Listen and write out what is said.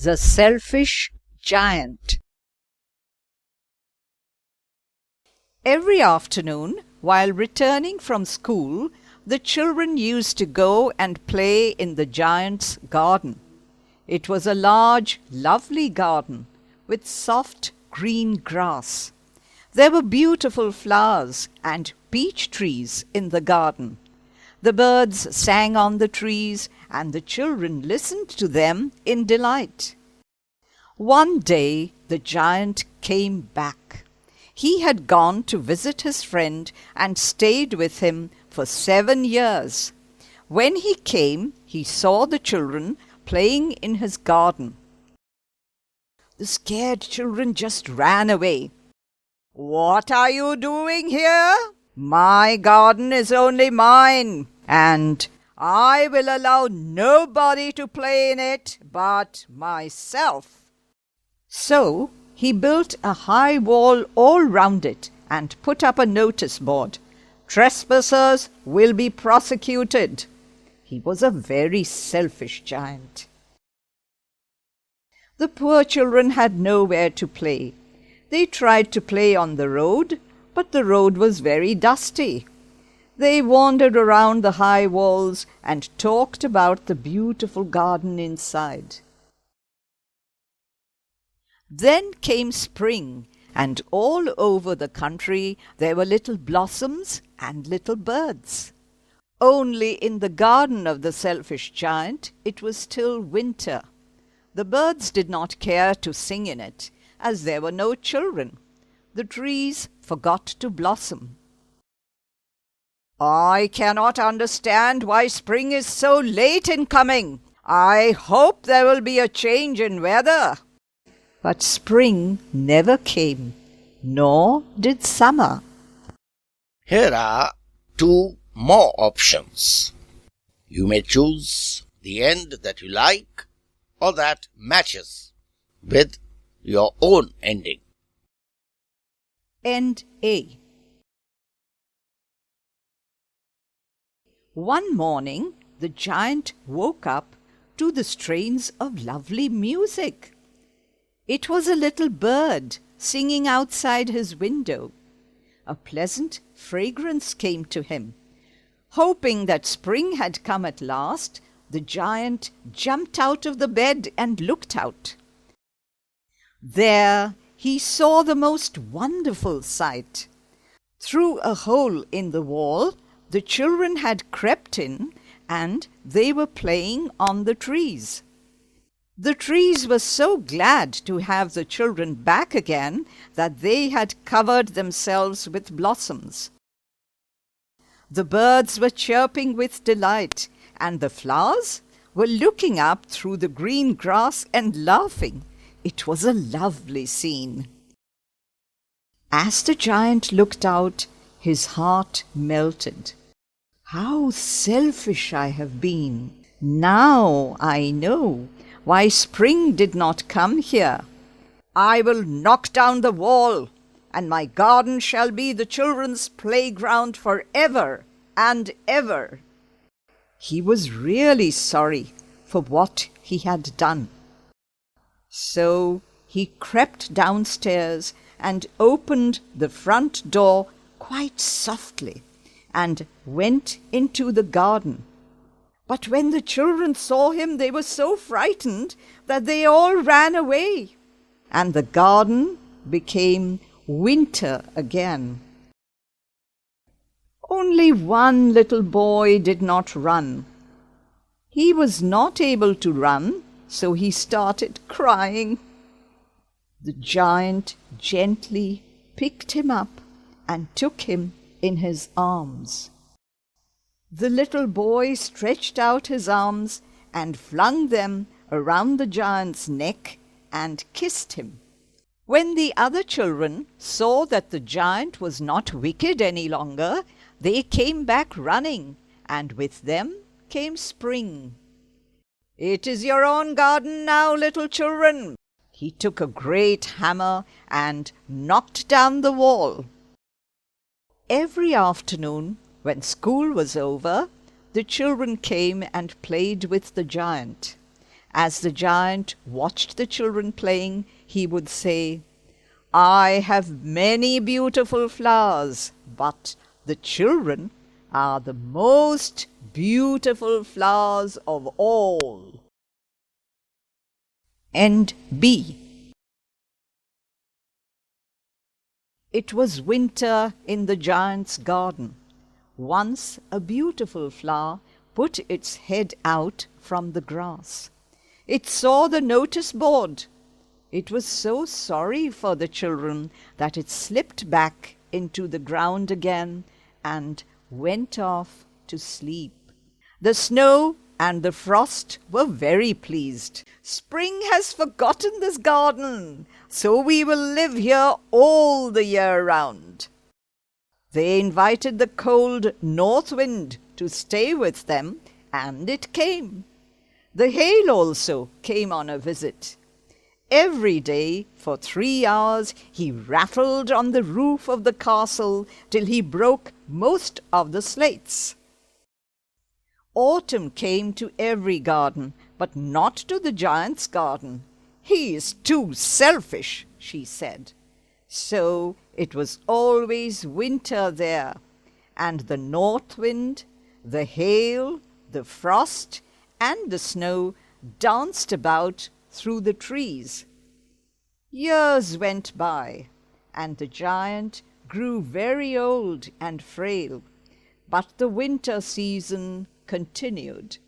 The Selfish Giant. Every afternoon, while returning from school, the children used to go and play in the giant's garden. It was a large, lovely garden with soft green grass. There were beautiful flowers and peach trees in the garden. The birds sang on the trees, and the children listened to them in delight. One day the giant came back. He had gone to visit his friend and stayed with him for 7 years. When he came, he saw the children playing in his garden. The scared children just ran away. "What are you doing here? My garden is only mine, and I will allow nobody to play in it but myself." So he built a high wall all round it and put up a notice board. "Trespassers will be prosecuted." He was a very selfish giant. The poor children had nowhere to play. They tried to play on the road, but the road was very dusty. They wandered around the high walls and talked about the beautiful garden inside. Then came spring, and all over the country there were little blossoms and little birds. Only in the garden of the selfish giant it was still winter. The birds did not care to sing in it, as there were no children. The trees forgot to blossom. "I cannot understand why spring is so late in coming. I hope there will be a change in weather." But spring never came, nor did summer. Here are 2 more options. You may choose the end that you like or that matches with your own ending. End A. One morning, the giant woke up to the strains of lovely music. It was a little bird singing outside his window. A pleasant fragrance came to him. Hoping that spring had come at last, the giant jumped out of the bed and looked out. There he saw the most wonderful sight. Through a hole in the wall, the children had crept in, and they were playing on the trees. The trees were so glad to have the children back again that they had covered themselves with blossoms. The birds were chirping with delight, and the flowers were looking up through the green grass and laughing. It was a lovely scene. As the giant looked out, his heart melted. "How selfish I have been! Now I know why spring did not come here. I will knock down the wall, and my garden shall be the children's playground forever and ever." He was really sorry for what he had done. So he crept downstairs and opened the front door quite softly and went into the garden. But when the children saw him, they were so frightened that they all ran away, and the garden became winter again. Only one little boy did not run. He was not able to run, so he started crying. The giant gently picked him up and took him in his arms. The little boy stretched out his arms and flung them around the giant's neck and kissed him. When the other children saw that the giant was not wicked any longer, they came back running, and with them came spring. "It is your own garden now, little children." He took a great hammer and knocked down the wall. Every afternoon, when school was over, the children came and played with the giant. As the giant watched the children playing, he would say, "I have many beautiful flowers, but the children are the most beautiful flowers of all." End B. It was winter in the giant's garden. Once a beautiful flower put its head out from the grass. It saw the notice board. It was so sorry for the children that it slipped back into the ground again and went off to sleep. The snow and the frost were very pleased. "Spring has forgotten this garden, so we will live here all the year round." They invited the cold north wind to stay with them, and it came. The hail also came on a visit. Every day for 3 hours he rattled on the roof of the castle till he broke most of the slates. Autumn came to every garden, but not to the giant's garden. "He is too selfish," she said. So it was always winter there, and the north wind, the hail, the frost, and the snow danced about through the trees. Years went by, and the giant grew very old and frail, but the winter season continued.